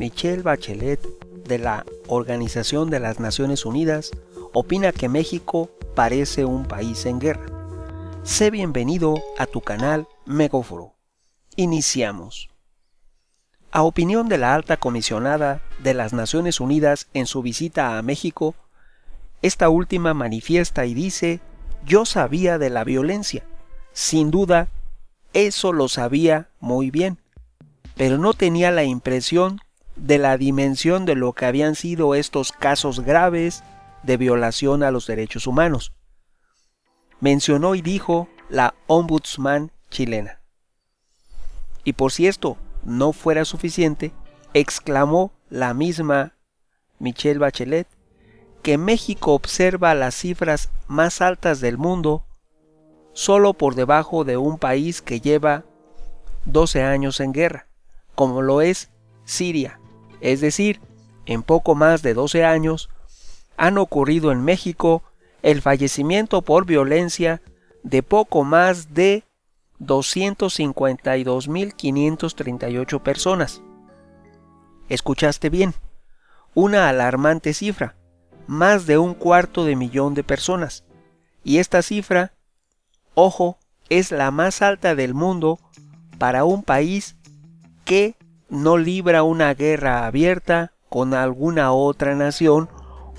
Michelle Bachelet, de la Organización de las Naciones Unidas, opina que México parece un país en guerra. Sé bienvenido a tu canal Megóforo. Iniciamos. A opinión de la alta comisionada de las Naciones Unidas en su visita a México, esta última manifiesta y dice: yo sabía de la violencia. Sin duda, eso lo sabía muy bien, pero no tenía la impresión de la dimensión de lo que habían sido estos casos graves de violación a los derechos humanos. Mencionó y dijo la ombudsman chilena. Y por si esto no fuera suficiente, exclamó la misma Michelle Bachelet que México observa las cifras más altas del mundo, solo por debajo de un país que lleva 12 años en guerra, como lo es Siria. Es decir, en poco más de 12 años han ocurrido en México el fallecimiento por violencia de poco más de 252.538 personas. ¿Escuchaste bien? Una alarmante cifra, más de 250.000 de personas. Y esta cifra, ojo, es la más alta del mundo para un país que no libra una guerra abierta con alguna otra nación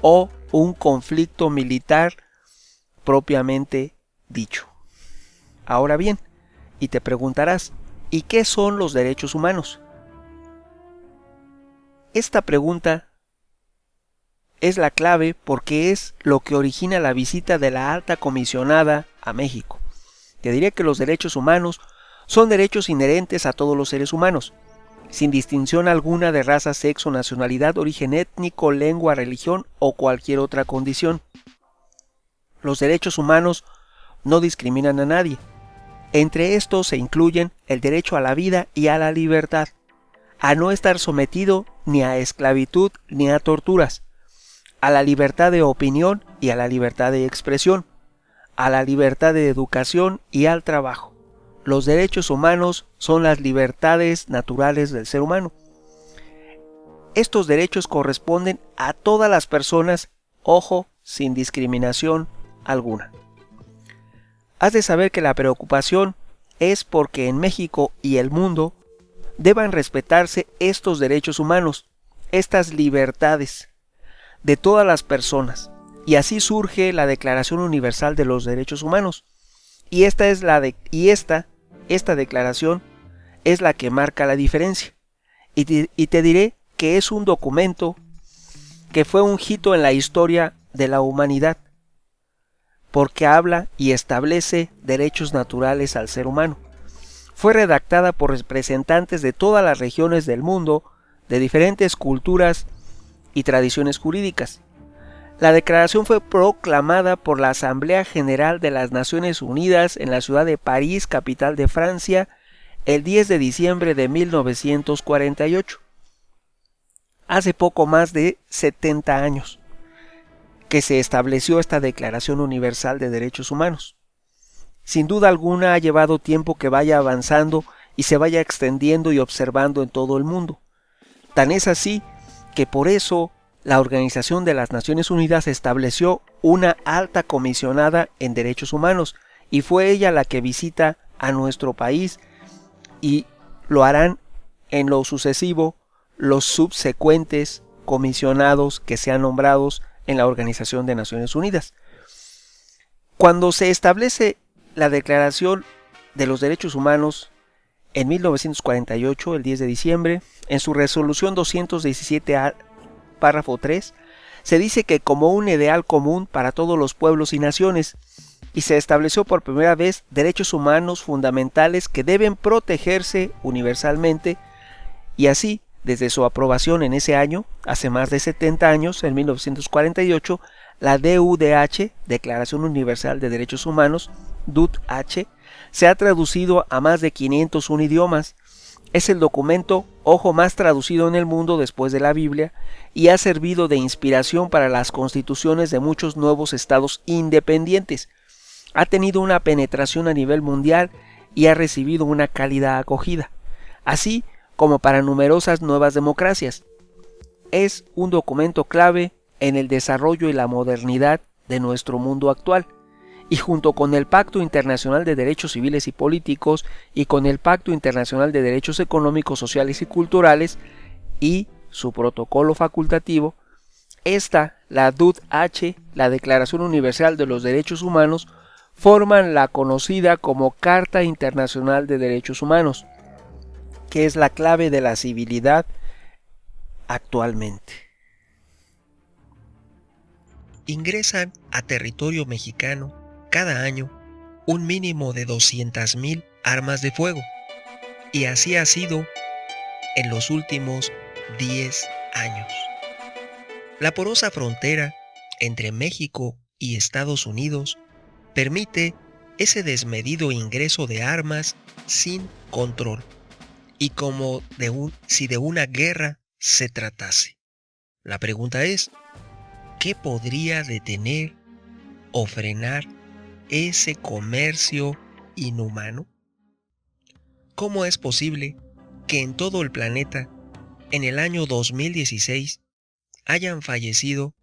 o un conflicto militar propiamente dicho. Ahora bien, y te preguntarás, ¿y qué son los derechos humanos? Esta pregunta es la clave porque es lo que origina la visita de la alta comisionada a México. Te diré que los derechos humanos son derechos inherentes a todos los seres humanos, sin distinción alguna de raza, sexo, nacionalidad, origen étnico, lengua, religión o cualquier otra condición. Los derechos humanos no discriminan a nadie. Entre estos se incluyen el derecho a la vida y a la libertad, a no estar sometido ni a esclavitud ni a torturas, a la libertad de opinión y a la libertad de expresión, a la libertad de educación y al trabajo. Los derechos humanos son las libertades naturales del ser humano. Estos derechos corresponden a todas las personas, ojo, sin discriminación alguna. Has de saber que la preocupación es porque en México y el mundo deban respetarse estos derechos humanos, estas libertades de todas las personas, y así surge la Declaración Universal de los Derechos Humanos. Y esta declaración es la que marca la diferencia. Y te diré que es un documento que fue un hito en la historia de la humanidad, porque habla y establece derechos naturales al ser humano. Fue redactada por representantes de todas las regiones del mundo, de diferentes culturas y tradiciones jurídicas. La declaración fue proclamada por la Asamblea General de las Naciones Unidas en la ciudad de París, capital de Francia, el 10 de diciembre de 1948. Hace poco más de 70 años que se estableció esta Declaración Universal de Derechos Humanos. Sin duda alguna ha llevado tiempo que vaya avanzando y se vaya extendiendo y observando en todo el mundo. Tan es así que por eso la Organización de las Naciones Unidas estableció una alta comisionada en derechos humanos y fue ella la que visita a nuestro país, y lo harán en lo sucesivo los subsecuentes comisionados que sean nombrados en la Organización de Naciones Unidas. Cuando se establece la Declaración de los Derechos Humanos en 1948, el 10 de diciembre, en su resolución 217A, párrafo 3, se dice que como un ideal común para todos los pueblos y naciones, y se estableció por primera vez derechos humanos fundamentales que deben protegerse universalmente, y así, desde su aprobación en ese año, hace más de 70 años, en 1948, la DUDH, Declaración Universal de Derechos Humanos, DUDH, se ha traducido a más de 501 idiomas. Es el documento, ojo, más traducido en el mundo después de la Biblia, y ha servido de inspiración para las constituciones de muchos nuevos estados independientes. Ha tenido una penetración a nivel mundial y ha recibido una cálida acogida, así como para numerosas nuevas democracias. es un documento clave en el desarrollo y la modernidad de nuestro mundo actual, y junto con el Pacto Internacional de Derechos Civiles y Políticos y con el Pacto Internacional de Derechos Económicos, Sociales y Culturales y su protocolo facultativo, la DUD-H, la Declaración Universal de los Derechos Humanos, forman la conocida como Carta Internacional de Derechos Humanos, que es la clave de la civilidad actualmente. Ingresan a territorio mexicano cada año un mínimo de 200,000 armas de fuego, y así ha sido en los últimos 10 años. La porosa frontera entre México y Estados Unidos permite ese desmedido ingreso de armas sin control, y como si de una guerra se tratase. La pregunta es, ¿qué podría detener o frenar ese comercio inhumano? ¿Cómo es posible que en todo el planeta, en el año 2016, hayan fallecido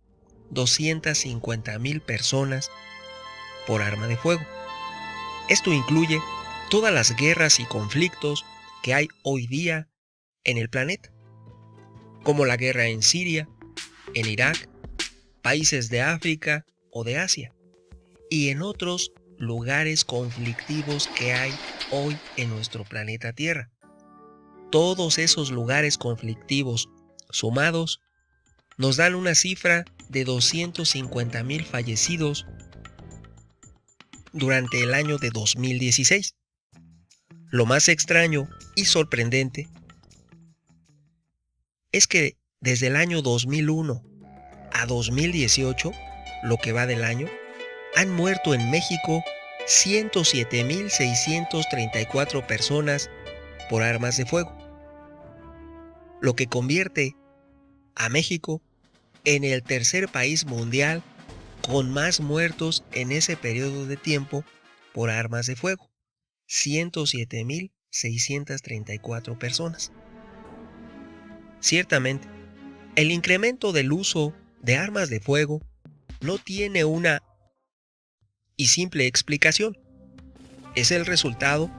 250,000 personas por arma de fuego? Esto incluye todas las guerras y conflictos que hay hoy día en el planeta, como la guerra en Siria, en Irak, países de África o de Asia, y en otros lugares conflictivos que hay hoy en nuestro planeta Tierra. Todos esos lugares conflictivos sumados nos dan una cifra de 250,000 fallecidos durante el año de 2016. Lo más extraño y sorprendente es que desde el año 2001 a 2018, lo que va del año, han muerto en México 107,634 personas por armas de fuego, lo que convierte a México en el tercer país mundial con más muertos en ese periodo de tiempo por armas de fuego, 107,634 personas. Ciertamente, el incremento del uso de armas de fuego no tiene una y simple explicación. Es el resultado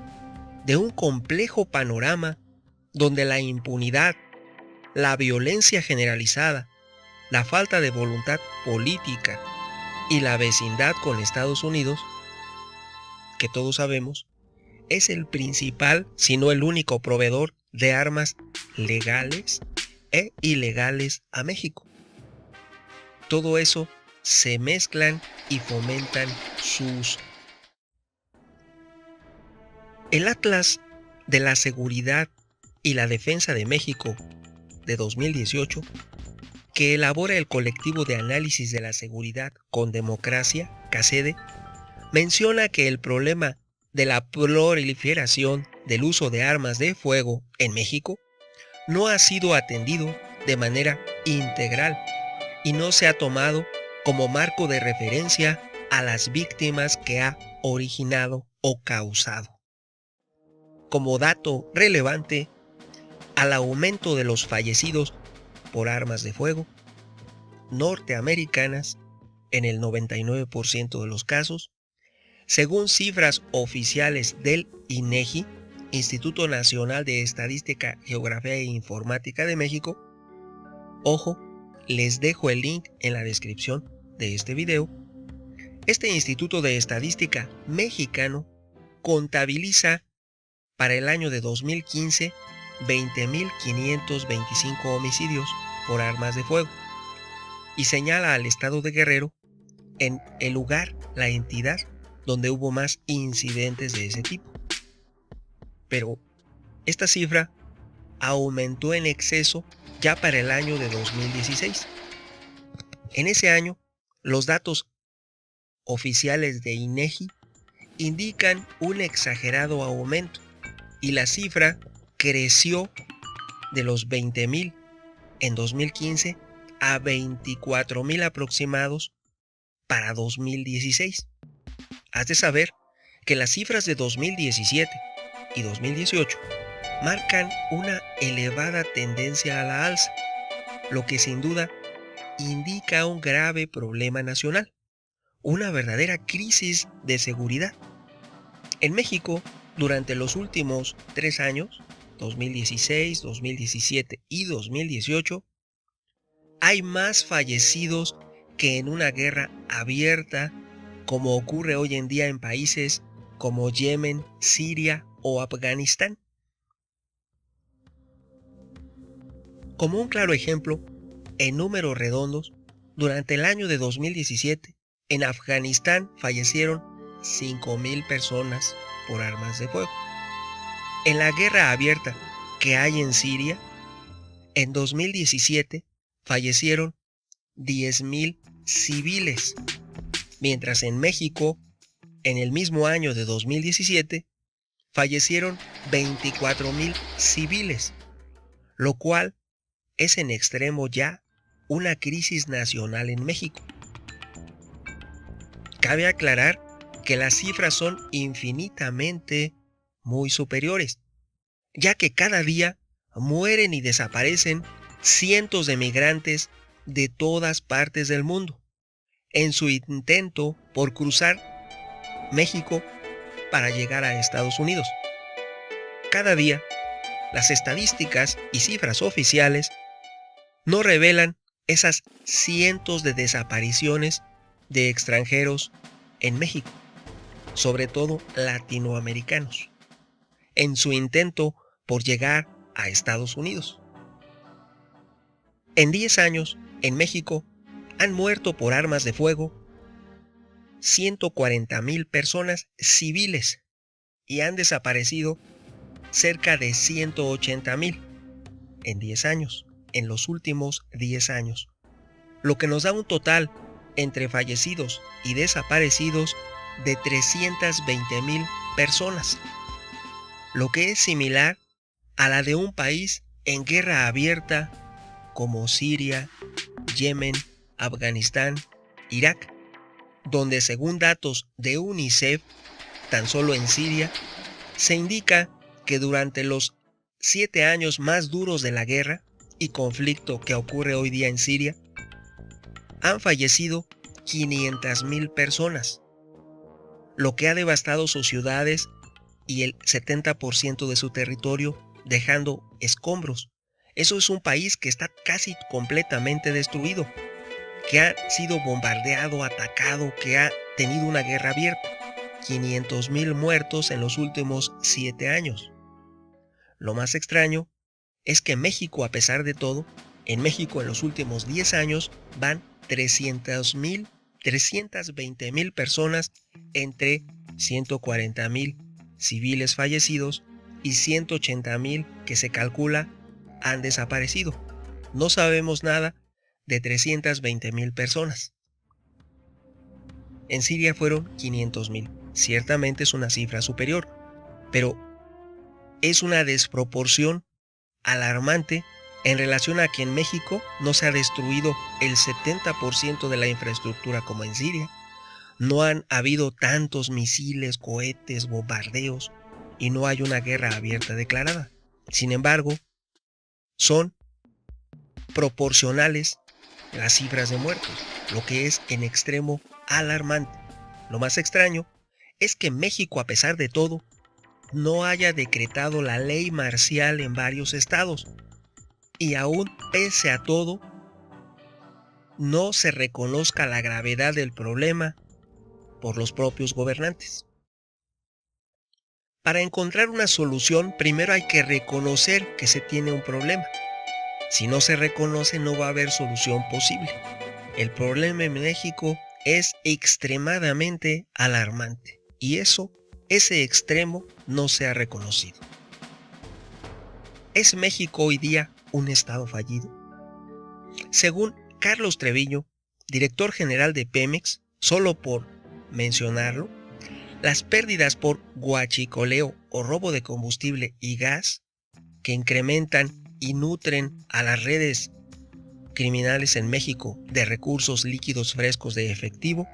de un complejo panorama donde la impunidad, la violencia generalizada, la falta de voluntad política y la vecindad con Estados Unidos, que todos sabemos, es el principal, si no el único proveedor de armas legales e ilegales a México. Todo eso se mezclan y fomentan su uso. El Atlas de la Seguridad y la Defensa de México de 2018, que elabora el colectivo de análisis de la seguridad con democracia, CACEDE, menciona que el problema de la proliferación del uso de armas de fuego en México no ha sido atendido de manera integral y no se ha tomado como marco de referencia a las víctimas que ha originado o causado. Como dato relevante, al aumento de los fallecidos por armas de fuego norteamericanas en el 99% de los casos, según cifras oficiales del INEGI, Instituto Nacional de Estadística, Geografía e Informática de México. Ojo, les dejo el link en la descripción de este video. Este Instituto de Estadística mexicano contabiliza para el año de 2015 20,525 homicidios por armas de fuego y señala al estado de Guerrero en el lugar, la entidad donde hubo más incidentes de ese tipo. Pero esta cifra aumentó en exceso ya para el año de 2016. En ese año, los datos oficiales de INEGI indican un exagerado aumento y la cifra creció de los 20,000 en 2015 a 24,000 aproximados para 2016. Has de saber que las cifras de 2017 y 2018 marcan una elevada tendencia a la alza, lo que sin duda indica un grave problema nacional, una verdadera crisis de seguridad. En México, durante los últimos 3 años, 2016, 2017 y 2018, hay más fallecidos que en una guerra abierta, como ocurre hoy en día en países como Yemen, Siria o Afganistán. Como un claro ejemplo, en números redondos, durante el año de 2017, en Afganistán fallecieron 5,000 personas por armas de fuego. En la guerra abierta que hay en Siria, en 2017 fallecieron 10,000 civiles, mientras en México, en el mismo año de 2017, fallecieron 24,000 civiles, lo cual es en extremo ya una crisis nacional en México. Cabe aclarar que las cifras son infinitamente muy superiores, ya que cada día mueren y desaparecen cientos de migrantes de todas partes del mundo en su intento por cruzar México para llegar a Estados Unidos. Cada día, las estadísticas y cifras oficiales no revelan esas cientos de desapariciones de extranjeros en México, sobre todo latinoamericanos, en su intento por llegar a Estados Unidos. En 10 años, en México, han muerto por armas de fuego 140,000 personas civiles y han desaparecido cerca de 180,000 en 10 años, en los últimos 10 años, lo que nos da un total entre fallecidos y desaparecidos de 320,000 personas, lo que es similar a la de un país en guerra abierta como Siria, Yemen, Afganistán, Irak, donde según datos de UNICEF, tan solo en Siria, se indica que durante los 7 años más duros de la guerra y conflicto que ocurre hoy día en Siria, han fallecido 500,000 personas, lo que ha devastado sus ciudades y el 70% de su territorio, dejando escombros. Eso es un país que está casi completamente destruido, que ha sido bombardeado, atacado, que ha tenido una guerra abierta. 500,000 muertos en los últimos 7 años. Lo más extraño es que México, a pesar de todo, en México en los últimos 10 años van 320,000 personas entre 140,000 civiles fallecidos y 180,000 que se calcula han desaparecido. No sabemos nada de 320,000 personas. En Siria fueron 500,000. Ciertamente es una cifra superior, pero es una desproporción alarmante en relación a que en México no se ha destruido el 70% de la infraestructura como en Siria. No han habido tantos misiles, cohetes, bombardeos y no hay una guerra abierta declarada. Sin embargo, son proporcionales las cifras de muertos, lo que es en extremo alarmante. Lo más extraño es que México, a pesar de todo, no haya decretado la ley marcial en varios estados y aún pese a todo no se reconozca la gravedad del problema por los propios gobernantes. Para encontrar una solución, primero hay que reconocer que se tiene un problema. Si no se reconoce, no va a haber solución posible. El problema en México es extremadamente alarmante y ese extremo no se ha reconocido. ¿Es México hoy día un estado fallido? Según Carlos Treviño, director general de Pemex, solo por mencionarlo, las pérdidas por huachicoleo o robo de combustible y gas que incrementan y nutren a las redes criminales en México de recursos líquidos frescos de efectivo,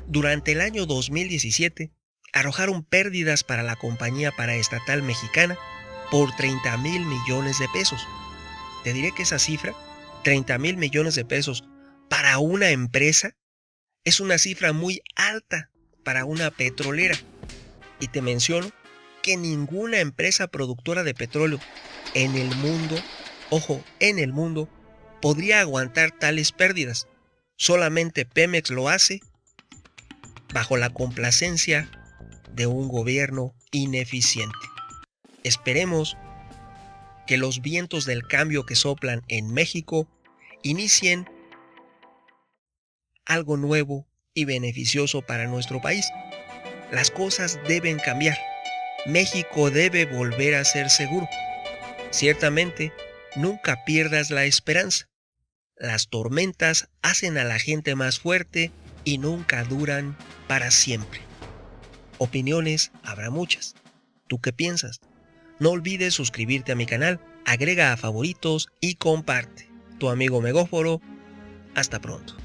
durante el año 2017 arrojaron pérdidas para la compañía paraestatal mexicana por 30,000 millones de pesos. Te diré que esa cifra 30,000 millones de pesos para una empresa es una cifra muy alta para una petrolera. Y te menciono que ninguna empresa productora de petróleo en el mundo, ojo, en el mundo, podría aguantar tales pérdidas. Solamente Pemex lo hace bajo la complacencia de un gobierno ineficiente. Esperemos que los vientos del cambio que soplan en México inicien algo nuevo y beneficioso para nuestro país. Las cosas deben cambiar. México debe volver a ser seguro. Ciertamente, nunca pierdas la esperanza. Las tormentas hacen a la gente más fuerte y nunca duran para siempre. Opiniones habrá muchas. ¿Tú qué piensas? No olvides suscribirte a mi canal, agrega a favoritos y comparte. Tu amigo Megóforo. Hasta pronto.